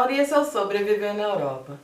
Laura e esse é o Sobreviver na Europa.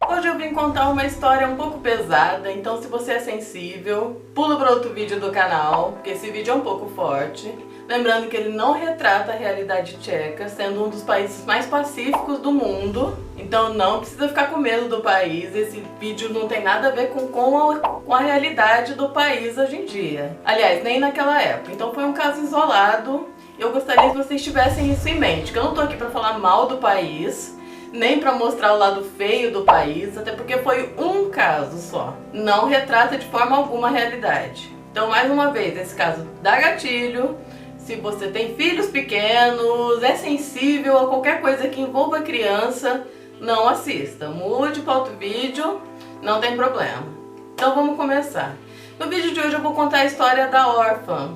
Hoje eu vim contar uma história um pouco pesada, então se você é sensível, pula para outro vídeo do canal, porque esse vídeo é um pouco forte. Lembrando que ele não retrata a realidade tcheca, sendo um dos países mais pacíficos do mundo. Então não precisa ficar com medo do país, esse vídeo não tem nada a ver com a realidade do país hoje em dia. Aliás, nem naquela época. Então foi um caso isolado. Eu gostaria que vocês tivessem isso em mente, que eu não tô aqui pra falar mal do país, nem pra mostrar o lado feio do país, até porque foi um caso só. Não retrata de forma alguma a realidade. Então, mais uma vez, esse caso dá gatilho. Se você tem filhos pequenos, é sensível a qualquer coisa que envolva criança, não assista. Mude para outro vídeo, não tem problema. Então vamos começar. No vídeo de hoje eu vou contar a história da órfã,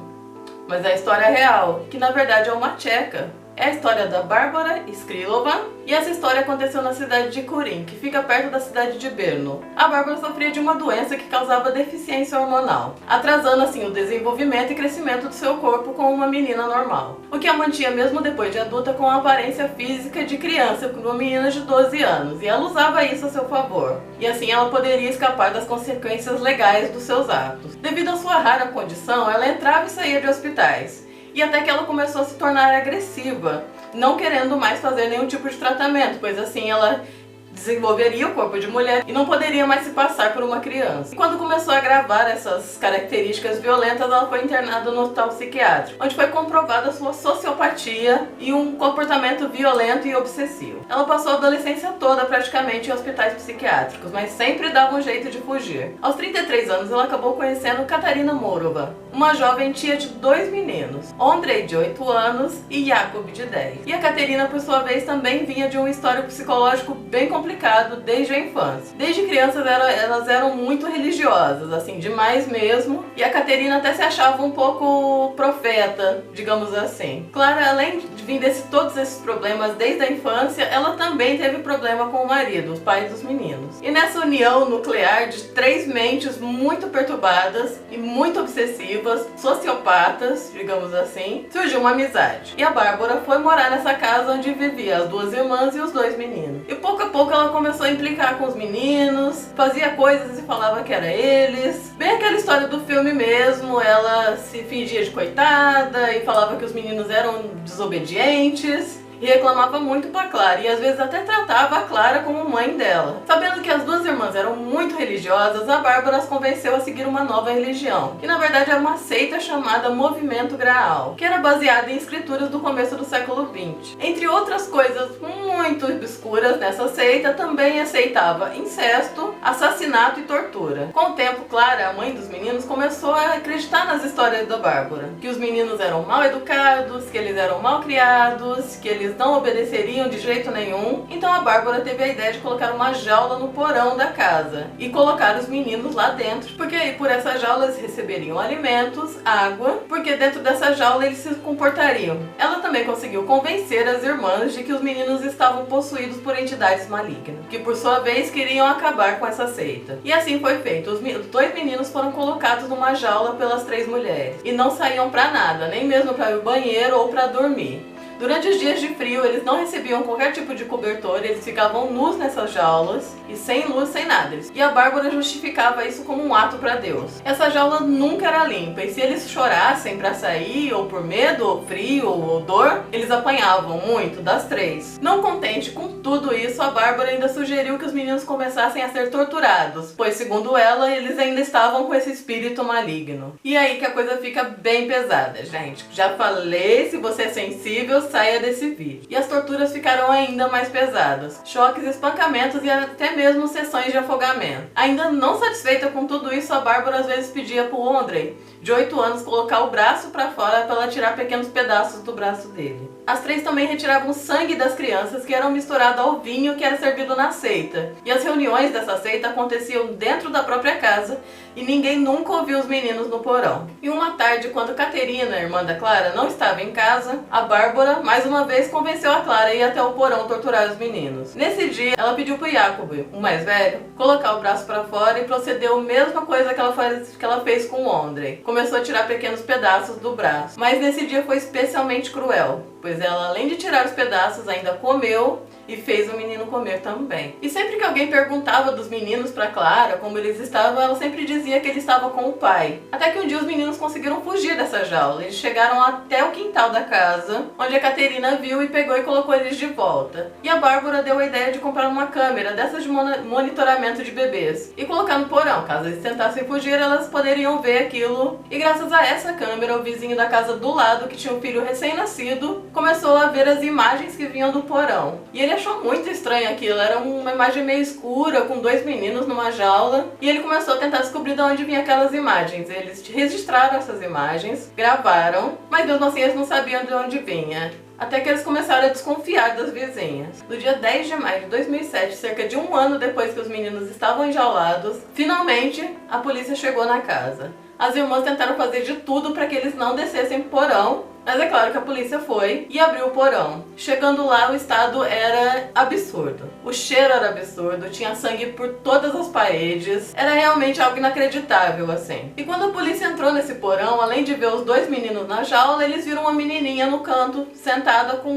mas é a história real, que na verdade é uma tcheca. É a história da Bárbara Skrilova e essa história aconteceu na cidade de Kurin, que fica perto da cidade de Brno. A Bárbara sofria de uma doença que causava deficiência hormonal, atrasando assim o desenvolvimento e crescimento do seu corpo como uma menina normal, o que a mantinha mesmo depois de adulta com a aparência física de criança, como uma menina de 12 anos, e ela usava isso a seu favor, e assim ela poderia escapar das consequências legais dos seus atos. Devido à sua rara condição, ela entrava e saía de hospitais. E até que ela começou a se tornar agressiva, não querendo mais fazer nenhum tipo de tratamento, pois assim ela desenvolveria o corpo de mulher e não poderia mais se passar por uma criança. E quando começou a agravar essas características violentas, ela foi internada no hospital psiquiátrico, onde foi comprovada a sua sociopatia e um comportamento violento e obsessivo. Ela passou a adolescência toda praticamente em hospitais psiquiátricos, mas sempre dava um jeito de fugir. Aos 33 anos, ela acabou conhecendo Katarina Morova, uma jovem tia de 2 meninos, Ondrej de 8 anos e Jakub de 10. E a Katerina, por sua vez, também vinha de um histórico psicológico bem complicado desde a infância. Desde crianças elas eram muito religiosas, assim, demais mesmo, e a Katerina até se achava um pouco profeta, digamos assim. Claro, além de vir todos esses problemas desde a infância, ela também teve problema com o marido, os pais dos meninos. E nessa união nuclear de 3 mentes muito perturbadas e muito obsessivas, sociopatas, digamos assim, surgiu uma amizade. E a Bárbara foi morar nessa casa onde viviam as 2 irmãs e os 2 meninos. E pouco a pouco ela começou a implicar com os meninos, fazia coisas e falava que era eles. Bem aquela história do filme mesmo, ela se fingia de coitada e falava que os meninos eram desobedientes. E reclamava muito pra Clara, e às vezes até tratava a Clara como mãe dela. Sabendo que as 2 irmãs eram muito religiosas, a Bárbara as convenceu a seguir uma nova religião, que na verdade era uma seita chamada Movimento Graal, que era baseada em escrituras do começo do século XX. Entre outras coisas muito obscuras nessa seita, também aceitava incesto, assassinato e tortura. Com o tempo, Clara, a mãe dos meninos, começou a acreditar nas histórias da Bárbara, que os meninos eram mal educados, que eles eram mal criados, que eles não obedeceriam de jeito nenhum. Então a Bárbara teve a ideia de colocar uma jaula no porão da casa e colocar os meninos lá dentro, porque aí por essa jaula eles receberiam alimentos, água, porque dentro dessa jaula eles se comportariam. Ela também conseguiu convencer as irmãs de que os meninos estavam possuídos por entidades malignas, que por sua vez queriam acabar com essa seita. E assim foi feito. Os 2 meninos foram colocados numa jaula pelas 3 mulheres e não saíam pra nada, nem mesmo para ir ao banheiro ou para dormir. Durante os dias de frio, eles não recebiam qualquer tipo de cobertor, eles ficavam nus nessas jaulas, e sem luz, sem nada. E a Bárbara justificava isso como um ato para Deus. Essa jaula nunca era limpa, e se eles chorassem para sair, ou por medo, ou frio, ou dor, eles apanhavam muito das 3. Não contente com tudo isso, a Bárbara ainda sugeriu que os meninos começassem a ser torturados, pois segundo ela, eles ainda estavam com esse espírito maligno. E aí que a coisa fica bem pesada, gente. Já falei, se você é sensível, saia desse vídeo. E as torturas ficaram ainda mais pesadas. Choques, espancamentos e até mesmo sessões de afogamento. Ainda não satisfeita com tudo isso, a Bárbara às vezes pedia pro Ondrej, de 8 anos, colocar o braço para fora para ela tirar pequenos pedaços do braço dele. As 3 também retiravam sangue das crianças que eram misturado ao vinho que era servido na seita. E as reuniões dessa seita aconteciam dentro da própria casa e ninguém nunca ouviu os meninos no porão. E uma tarde, quando Katerina, irmã da Clara, não estava em casa, a Bárbara mais uma vez convenceu a Clara a ir até o porão torturar os meninos. Nesse dia, ela pediu pro Jakub, o mais velho, colocar o braço para fora e procedeu a mesma coisa que ela fez com o Ondrej. começou a tirar pequenos pedaços do braço. Mas nesse dia foi especialmente cruel, pois ela, além de tirar os pedaços, ainda comeu e fez o menino comer também. E sempre que alguém perguntava dos meninos pra Clara como eles estavam, ela sempre dizia que ele estava com o pai. Até que um dia os meninos conseguiram fugir dessa jaula. Eles chegaram até o quintal da casa, onde a Caterina viu e pegou e colocou eles de volta. E a Bárbara deu a ideia de comprar uma câmera dessas de monitoramento de bebês e colocar no porão. Caso eles tentassem fugir, elas poderiam ver aquilo. E graças a essa câmera, o vizinho da casa do lado, que tinha um filho recém-nascido, começou a ver as imagens que vinham do porão. E ele achou muito estranho aquilo, era uma imagem meio escura, com dois meninos numa jaula, e ele começou a tentar descobrir de onde vinham aquelas imagens. Eles registraram essas imagens, gravaram, mas mesmo assim eles não sabiam de onde vinha. Até que eles começaram a desconfiar das vizinhas. No dia 10 de maio de 2007, cerca de um ano depois que os meninos estavam enjaulados, finalmente a polícia chegou na casa. As irmãs tentaram fazer de tudo para que eles não descessem pro porão, mas é claro que a polícia foi e abriu o porão. Chegando lá, o estado era absurdo. O cheiro era absurdo, tinha sangue por todas as paredes. Era realmente algo inacreditável, assim. E quando a polícia entrou nesse porão, além de ver os dois meninos na jaula, eles viram uma menininha no canto, sentada com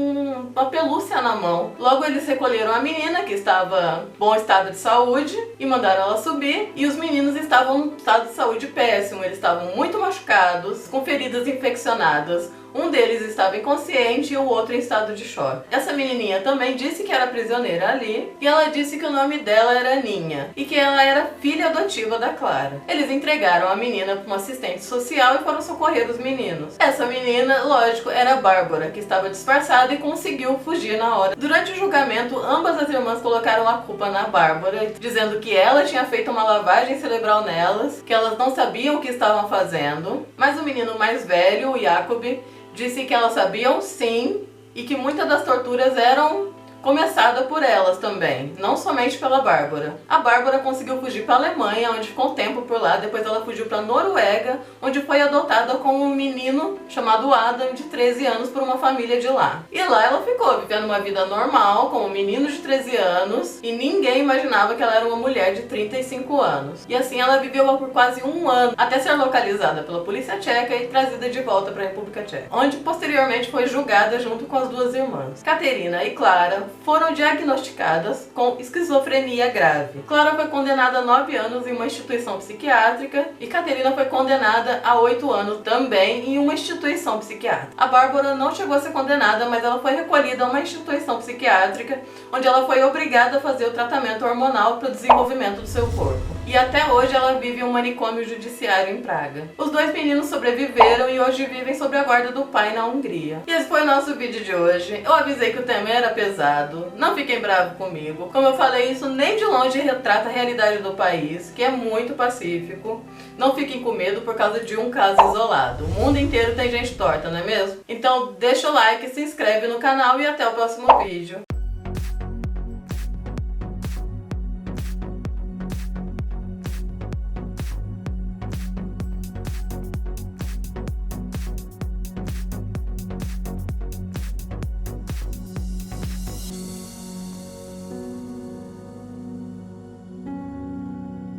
uma pelúcia na mão. Logo eles recolheram a menina, que estava em bom estado de saúde, e mandaram ela subir. E os meninos estavam num estado de saúde péssimo. Eles estavam muito machucados, com feridas infeccionadas. Um deles estava inconsciente e o outro em estado de choque. Essa menininha também disse que era prisioneira ali e ela disse que o nome dela era Ninha e que ela era filha adotiva da Clara. Eles entregaram a menina para uma assistente social e foram socorrer os meninos. Essa menina, lógico, era a Bárbara, que estava disfarçada e conseguiu fugir na hora. Durante o julgamento, ambas as irmãs colocaram a culpa na Bárbara, dizendo que ela tinha feito uma lavagem cerebral nelas, que elas não sabiam o que estavam fazendo. Mas o menino mais velho, o Jacob, disse que elas sabiam sim e que muitas das torturas eram começadas por elas também, não somente pela Bárbara. A Bárbara conseguiu fugir para a Alemanha, onde ficou um tempo por lá, depois ela fugiu para a Noruega, onde foi adotada como um menino chamado Adam, de 13 anos, por uma família de lá. E lá ela ficou vivendo uma vida normal, como um menino de 13 anos, e ninguém imaginava que ela era uma mulher de 35 anos. E assim ela viveu por quase um ano, até ser localizada pela polícia tcheca e trazida de volta para a República Tcheca, onde posteriormente foi julgada junto com as duas irmãs. Caterina e Clara foram diagnosticadas com esquizofrenia grave. Clara foi condenada a 9 anos em uma instituição psiquiátrica e Caterina foi condenada a 8 anos também em uma instituição psiquiátrica. A Bárbara não chegou a ser condenada, mas ela foi recolhida a uma instituição psiquiátrica onde ela foi obrigada a fazer o tratamento hormonal para o desenvolvimento do seu corpo. E até hoje ela vive em um manicômio judiciário em Praga. Os dois meninos sobreviveram e hoje vivem sob a guarda do pai na Hungria. E esse foi o nosso vídeo de hoje. Eu avisei que o tema era pesado, não fiquem bravos comigo. Como eu falei, isso nem de longe retrata a realidade do país, que é muito pacífico. Não fiquem com medo por causa de um caso isolado. O mundo inteiro tem gente torta, não é mesmo? Então deixa o like, se inscreve no canal e até o próximo vídeo.